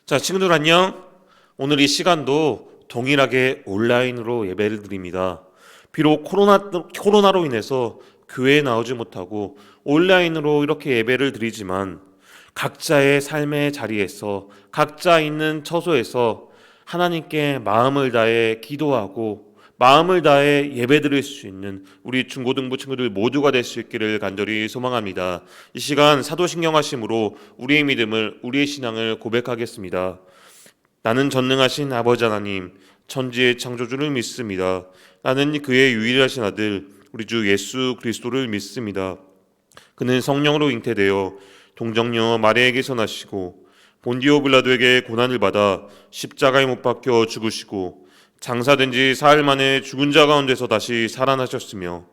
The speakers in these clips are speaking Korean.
자, 친구들 안녕. 오늘 이 시간도 동일하게 온라인으로 예배를 드립니다. 비록 코로나로 인해서 교회에 나오지 못하고 온라인으로 이렇게 예배를 드리지만 각자의 삶의 자리에서 각자 있는 처소에서 하나님께 마음을 다해 기도하고 마음을 다해 예배드릴 수 있는 우리 중고등부 친구들 모두가 될 수 있기를 간절히 소망합니다. 이 시간 사도신경 하심으로 우리의 믿음을, 우리의 신앙을 고백하겠습니다. 나는 전능하신 아버지 하나님, 천지의 창조주를 믿습니다. 나는 그의 유일하신 아들 우리 주 예수 그리스도를 믿습니다. 그는 성령으로 잉태되어 동정녀 마리아에게서 나시고 본디오 빌라도에게 고난을 받아 십자가에 못 박혀 죽으시고 장사된 지 사흘 만에 죽은 자 가운데서 다시 살아나셨으며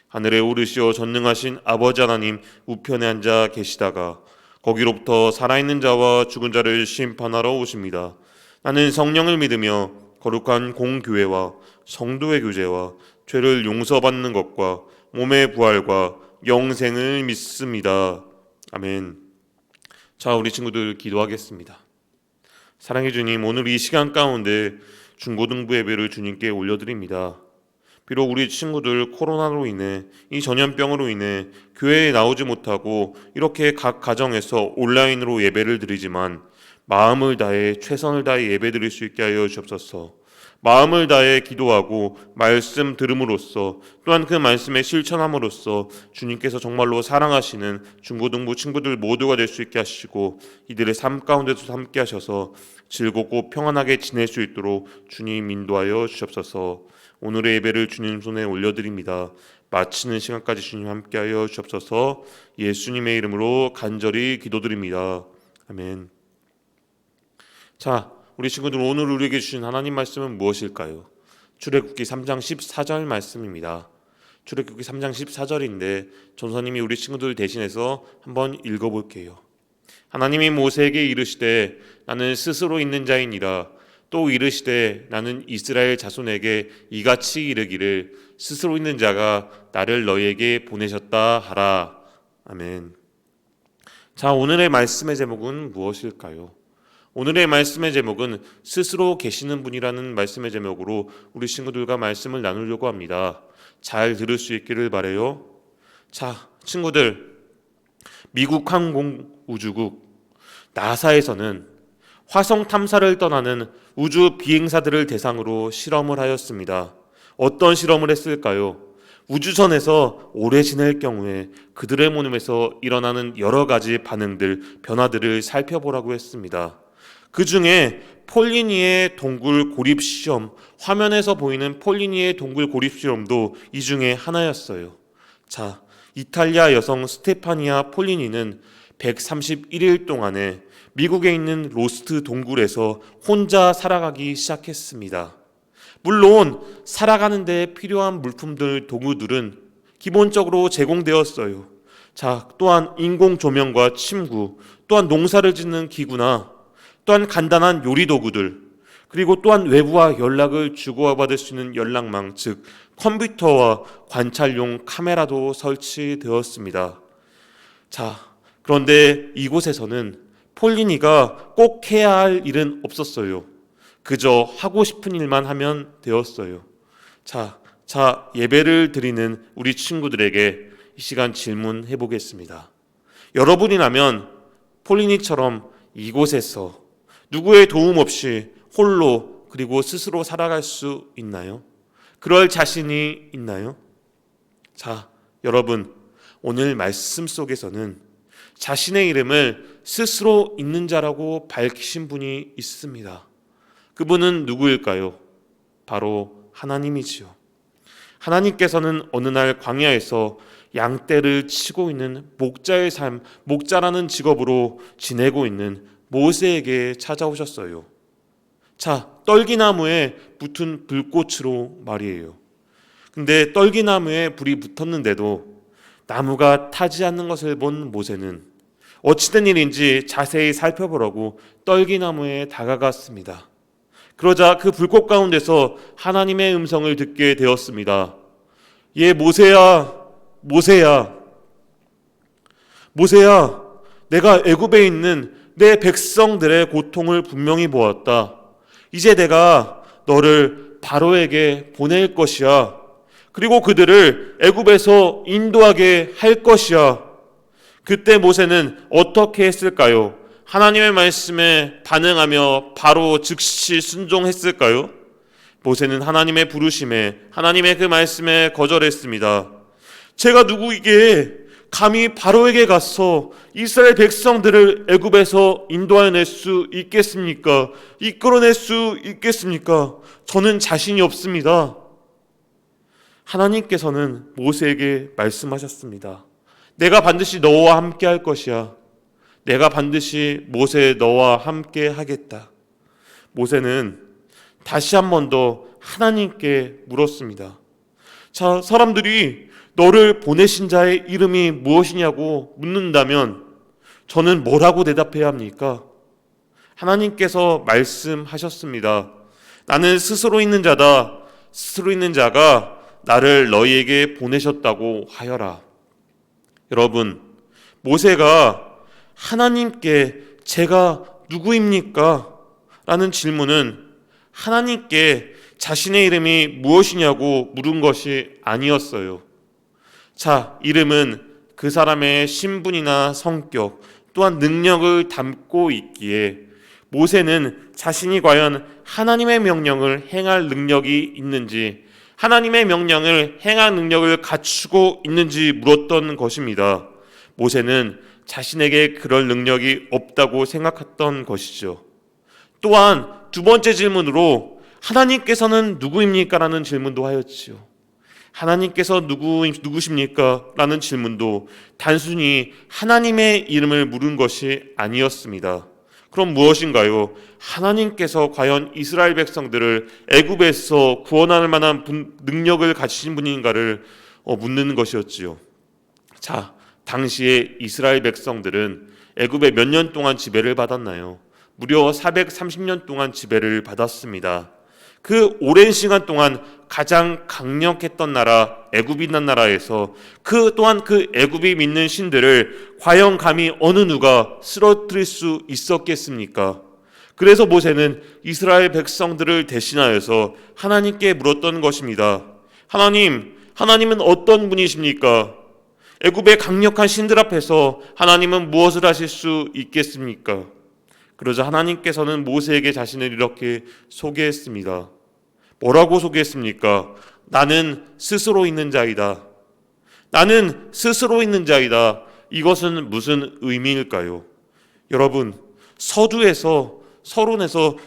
하늘에 오르시어 전능하신 아버지 하나님 우편에 앉아 계시다가 거기로부터 살아있는 자와 죽은 자를 심판하러 오십니다. 나는 성령을 믿으며 거룩한 공교회와 성도의 교제와 죄를 용서받는 것과 몸의 부활과 영생을 믿습니다. 아멘. 자, 우리 친구들 기도하겠습니다. 사랑해 주님, 오늘 이 시간 가운데 중고등부 예배를 주님께 올려드립니다. 비록 우리 친구들 코로나로 인해 이 전염병으로 인해 교회에 나오지 못하고 이렇게 각 가정에서 온라인으로 예배를 드리지만 마음을 다해 최선을 다해 예배드릴 수 있게 하여 주옵소서. 마음을 다해 기도하고 말씀 들음으로써 또한 그 말씀에 실천함으로써 주님께서 정말로 사랑하시는 중고등부 친구들 모두가 될 수 있게 하시고 이들의 삶 가운데서 함께 하셔서 즐겁고 평안하게 지낼 수 있도록 주님 인도하여 주옵소서. 오늘의 예배를 주님 손에 올려드립니다. 마치는 시간까지 주님 함께하여 주옵소서. 예수님의 이름으로 간절히 기도드립니다. 아멘. 자, 우리 친구들 오늘 우리에게 주신 하나님 말씀은 무엇일까요? 출애굽기 3장 14절 말씀입니다. 출애굽기 3장 14절인데 전사님이 우리 친구들 대신해서 한번 읽어볼게요. 하나님이 모세에게 이르시되 나는 스스로 있는 자이니라. 또 이르시되 나는 이스라엘 자손에게 이같이 이르기를 스스로 있는 자가 나를 너희에게 보내셨다 하라. 아멘. 자, 오늘의 말씀의 제목은 무엇일까요? 오늘의 말씀의 제목은 스스로 계시는 분이라는 말씀의 제목으로 우리 친구들과 말씀을 나누려고 합니다. 잘 들을 수 있기를 바라요. 자, 친구들, 미국 항공우주국 나사에서는 화성 탐사를 떠나는 우주 비행사들을 대상으로 실험을 하였습니다. 어떤 실험을 했을까요? 우주선에서 오래 지낼 경우에 그들의 몸에서 일어나는 여러 가지 반응들, 변화들을 살펴보라고 했습니다. 그 중에 폴리니의 동굴 고립 시험, 화면에서 보이는 폴리니의 동굴 고립 시험도 이 중에 하나였어요. 자, 이탈리아 여성 스테파니아 폴리니는 131일 동안에 미국에 있는 로스트 동굴에서 혼자 살아가기 시작했습니다. 물론 살아가는 데 필요한 물품들, 도구들은 기본적으로 제공되었어요. 자, 또한 인공 조명과 침구, 또한 농사를 짓는 기구나 또한 간단한 요리 도구들, 그리고 또한 외부와 연락을 주고받을 수 있는 연락망, 즉 컴퓨터와 관찰용 카메라도 설치되었습니다. 자, 그런데 이곳에서는 폴리니가 꼭 해야 할 일은 없었어요. 그저 하고 싶은 일만 하면 되었어요. 자, 예배를 드리는 우리 친구들에게 이 시간 질문해 보겠습니다. 여러분이라면 폴리니처럼 이곳에서 누구의 도움 없이 홀로 그리고 스스로 살아갈 수 있나요? 그럴 자신이 있나요? 자, 여러분, 오늘 말씀 속에서는 자신의 이름을 스스로 있는 자라고 밝히신 분이 있습니다. 그분은 누구일까요? 바로 하나님이지요. 하나님께서는 어느 날 광야에서 양떼를 치고 있는 목자의 삶, 목자라는 직업으로 지내고 있는 모세에게 찾아오셨어요. 자, 떨기나무에 붙은 불꽃으로 말이에요. 근데 떨기나무에 불이 붙었는데도 나무가 타지 않는 것을 본 모세는 어찌된 일인지 자세히 살펴보려고 떨기나무에 다가갔습니다. 그러자 그 불꽃 가운데서 하나님의 음성을 듣게 되었습니다. 예, 모세야, 모세야, 모세야, 내가 애굽에 있는 내 백성들의 고통을 분명히 보았다. 이제 내가 너를 바로에게 보낼 것이야. 그리고 그들을 애굽에서 인도하게 할 것이야. 그때 모세는 어떻게 했을까요? 하나님의 말씀에 반응하며 바로 즉시 순종했을까요? 모세는 하나님의 부르심에, 하나님의 그 말씀에 거절했습니다. 제가 누구에게 감히 바로에게 가서 이스라엘 백성들을 애굽에서 인도해낼 수 있겠습니까? 이끌어낼 수 있겠습니까? 저는 자신이 없습니다. 하나님께서는 모세에게 말씀하셨습니다. 내가 반드시 너와 함께 할 것이야. 내가 반드시 모세 너와 함께 하겠다. 모세는 다시 한 번 더 하나님께 물었습니다. 자, 사람들이 너를 보내신 자의 이름이 무엇이냐고 묻는다면 저는 뭐라고 대답해야 합니까? 하나님께서 말씀하셨습니다. 나는 스스로 있는 자다. 스스로 있는 자가 나를 너희에게 보내셨다고 하여라. 여러분, 모세가 하나님께 제가 누구입니까? 라는 질문은 하나님께 자신의 이름이 무엇이냐고 물은 것이 아니었어요. 자, 이름은 그 사람의 신분이나 성격 또한 능력을 담고 있기에 모세는 자신이 과연 하나님의 명령을 행할 능력이 있는지, 하나님의 명령을 행할 능력을 갖추고 있는지 물었던 것입니다. 모세는 자신에게 그럴 능력이 없다고 생각했던 것이죠. 또한 두 번째 질문으로 하나님께서는 누구입니까? 라는 질문도 하였지요. 하나님께서 누구십니까? 라는 질문도 단순히 하나님의 이름을 물은 것이 아니었습니다. 그럼 무엇인가요? 하나님께서 과연 이스라엘 백성들을 애굽에서 구원할 만한 능력을 가지신 분인가를 묻는 것이었지요. 자, 당시에 이스라엘 백성들은 애굽에 몇 년 동안 지배를 받았나요? 무려 430년 동안 지배를 받았습니다. 그 오랜 시간 동안 가장 강력했던 나라 애굽이란 나라에서 그 또한 그 애굽이 믿는 신들을 과연 감히 어느 누가 쓰러뜨릴 수 있었겠습니까? 그래서 모세는 이스라엘 백성들을 대신하여서 하나님께 물었던 것입니다. 하나님은 어떤 분이십니까? 애굽의 강력한 신들 앞에서 하나님은 무엇을 하실 수 있겠습니까? 그러자 하나님께서는 모세에게 자신을 이렇게 소개했습니다. 뭐라고 소개했습니까? 나는 스스로 있는 자이다. 나는 스스로 있는 자이다. 이것은 무슨 의미일까요? 여러분, 서론에서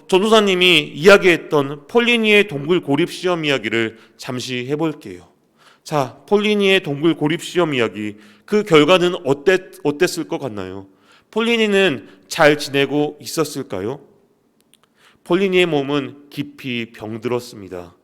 전도사님이 이야기했던 폴리니의 동굴 고립 시험 이야기를 잠시 해볼게요. 자, 폴리니의 동굴 고립 시험 이야기, 그 결과는 어땠을 것 같나요? 폴리니는 잘 지내고 있었을까요? 폴리니의 몸은 깊이 병들었습니다.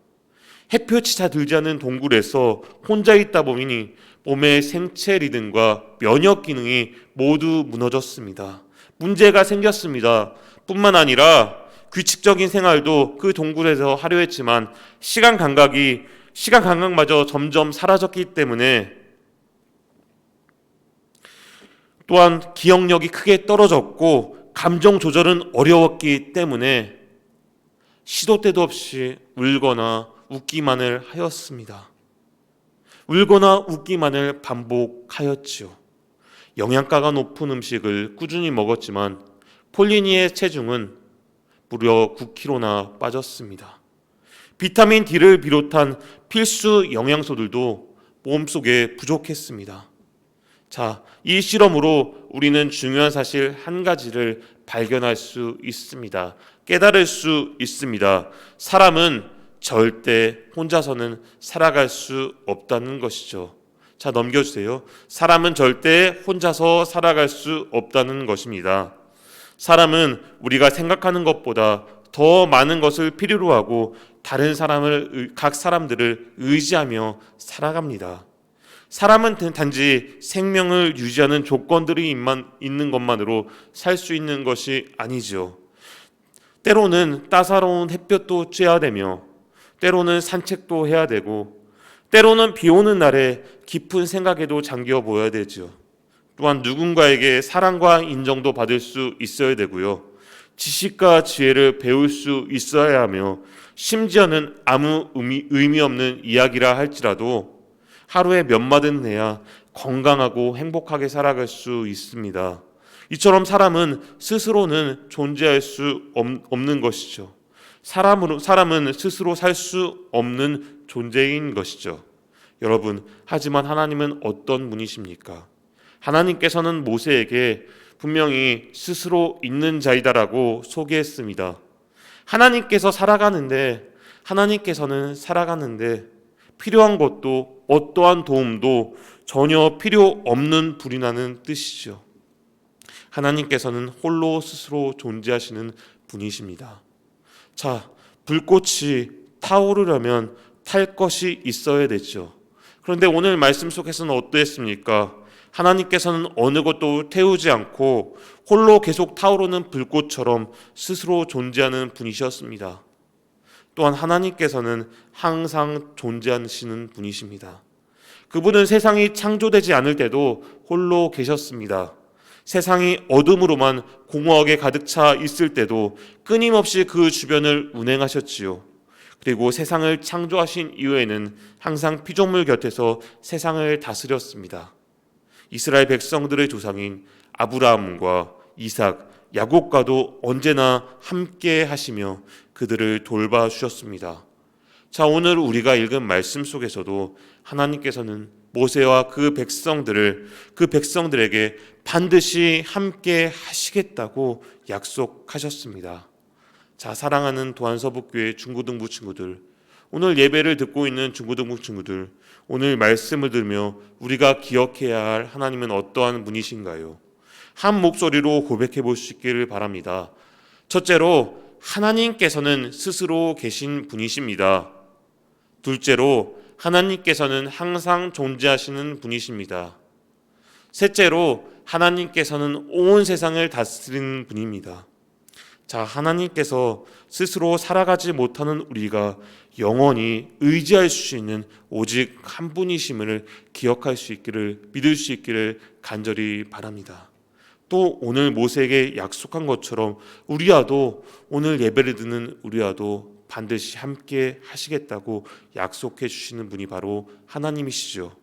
햇볕이 잘 들지 않는 동굴에서 혼자 있다 보니 몸의 생체 리듬과 면역 기능이 모두 무너졌습니다. 문제가 생겼습니다. 뿐만 아니라 규칙적인 생활도 그 동굴에서 하려 했지만 시간 감각마저 점점 사라졌기 때문에 또한 기억력이 크게 떨어졌고 감정 조절은 어려웠기 때문에 시도 때도 없이 울거나 웃기만을 하였습니다. 울거나 웃기만을 반복하였지요. 영양가가 높은 음식을 꾸준히 먹었지만 폴리니의 체중은 무려 9kg나 빠졌습니다. 비타민 D를 비롯한 필수 영양소들도 몸속에 부족했습니다. 자, 이 실험으로 우리는 중요한 사실 한 가지를 발견할 수 있습니다. 깨달을 수 있습니다. 사람은 절대 혼자서는 살아갈 수 없다는 것이죠. 자, 넘겨주세요. 사람은 절대 혼자서 살아갈 수 없다는 것입니다. 사람은 우리가 생각하는 것보다 더 많은 것을 필요로 하고 각 사람들을 의지하며 살아갑니다. 사람은 단지 생명을 유지하는 조건들이 있는 것만으로 살 수 있는 것이 아니죠. 때로는 따사로운 햇볕도 쬐야 되며 때로는 산책도 해야 되고 때로는 비 오는 날에 깊은 생각에도 잠겨 보여야 되죠. 또한 누군가에게 사랑과 인정도 받을 수 있어야 되고요. 지식과 지혜를 배울 수 있어야 하며 심지어는 아무 의미 없는 이야기라 할지라도 하루에 몇 마디는 해야 건강하고 행복하게 살아갈 수 있습니다. 이처럼 사람은 스스로는 존재할 수 없는 것이죠. 사람은 스스로 살 수 없는 존재인 것이죠. 여러분, 하지만 하나님은 어떤 분이십니까? 하나님께서는 모세에게 분명히 스스로 있는 자이다라고 소개했습니다. 하나님께서는 살아가는데 필요한 것도 어떠한 도움도 전혀 필요 없는 분이라는 뜻이죠. 하나님께서는 홀로 스스로 존재하시는 분이십니다. 자, 불꽃이 타오르려면 탈 것이 있어야 되죠. 그런데 오늘 말씀 속에서는 어떠했습니까? 하나님께서는 어느 것도 태우지 않고 홀로 계속 타오르는 불꽃처럼 스스로 존재하는 분이셨습니다. 또한 하나님께서는 항상 존재하시는 분이십니다. 그분은 세상이 창조되지 않을 때도 홀로 계셨습니다. 세상이 어둠으로만 공허하게 가득 차 있을 때도 끊임없이 그 주변을 운행하셨지요. 그리고 세상을 창조하신 이후에는 항상 피조물 곁에서 세상을 다스렸습니다. 이스라엘 백성들의 조상인 아브라함과 이삭, 야곱과도 언제나 함께 하시며 그들을 돌봐주셨습니다. 자, 오늘 우리가 읽은 말씀 속에서도 하나님께서는 모세와 그 백성들에게 반드시 함께 하시겠다고 약속하셨습니다. 자, 사랑하는 도안서북교회 중고등부 친구들, 오늘 예배를 듣고 있는 중고등부 친구들, 오늘 말씀을 들으며 우리가 기억해야 할 하나님은 어떠한 분이신가요? 한 목소리로 고백해 볼 수 있기를 바랍니다. 첫째로, 하나님께서는 스스로 계신 분이십니다. 둘째로, 하나님께서는 항상 존재하시는 분이십니다. 셋째로, 하나님께서는 온 세상을 다스리는 분입니다. 자, 하나님께서 스스로 살아가지 못하는 우리가 영원히 의지할 수 있는 오직 한 분이심을 기억할 수 있기를, 믿을 수 있기를 간절히 바랍니다. 또 오늘 모세에게 약속한 것처럼 우리와도, 오늘 예배를 듣는 우리와도 반드시 함께 하시겠다고 약속해 주시는 분이 바로 하나님이시죠.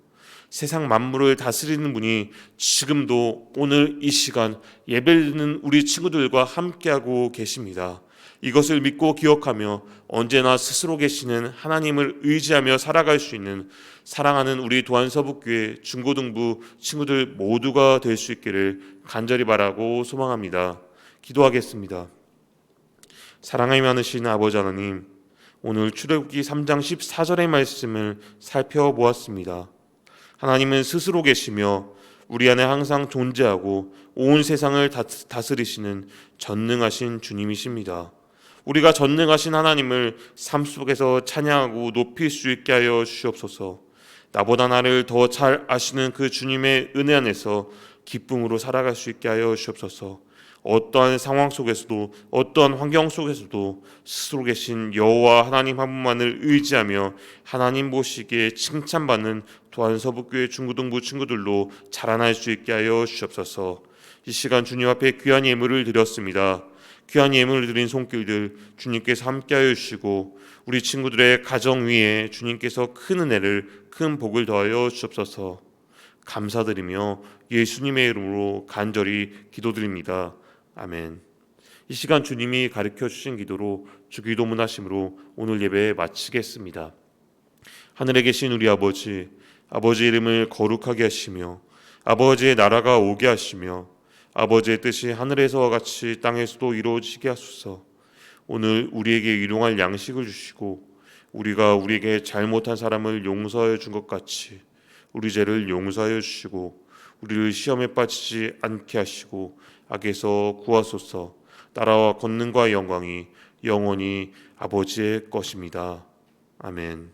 세상 만물을 다스리는 분이 지금도 오늘 이 시간 예배를 듣는 우리 친구들과 함께하고 계십니다. 이것을 믿고 기억하며 언제나 스스로 계시는 하나님을 의지하며 살아갈 수 있는 사랑하는 우리 도안서북교회 중고등부 친구들 모두가 될 수 있기를 간절히 바라고 소망합니다. 기도하겠습니다. 사랑이 많으신 아버지 하나님, 오늘 출애굽기 3장 14절의 말씀을 살펴보았습니다. 하나님은 스스로 계시며 우리 안에 항상 존재하고 온 세상을 다스리시는 전능하신 주님이십니다. 우리가 전능하신 하나님을 삶 속에서 찬양하고 높일 수 있게 하여 주시옵소서. 나보다 나를 더 잘 아시는 그 주님의 은혜 안에서 기쁨으로 살아갈 수 있게 하여 주시옵소서. 어떠한 상황 속에서도, 어떠한 환경 속에서도 스스로 계신 여호와 하나님 한 분만을 의지하며 하나님 보시기에 칭찬받는 도안서북교회 중고등부 친구들로 자라날 수 있게 하여 주시옵소서. 이 시간 주님 앞에 귀한 예물을 드렸습니다. 귀한 예물을 드린 손길들 주님께서 함께하여 주시고 우리 친구들의 가정 위에 주님께서 큰 은혜를, 큰 복을 더하여 주옵소서. 감사드리며 예수님의 이름으로 간절히 기도드립니다. 아멘. 이 시간 주님이 가르쳐 주신 기도로 주기도문 하심으로 오늘 예배 마치겠습니다. 하늘에 계신 우리 아버지, 아버지 이름을 거룩하게 하시며 아버지의 나라가 오게 하시며 아버지의 뜻이 하늘에서와 같이 땅에서도 이루어지게 하소서. 오늘 우리에게 일용할 양식을 주시고 우리가 우리에게 잘못한 사람을 용서하여 준 것 같이 우리 죄를 용서하여 주시고 우리를 시험에 빠지지 않게 하시고 악에서 구하소서. 나라와 권능과 영광이 영원히 아버지의 것입니다. 아멘.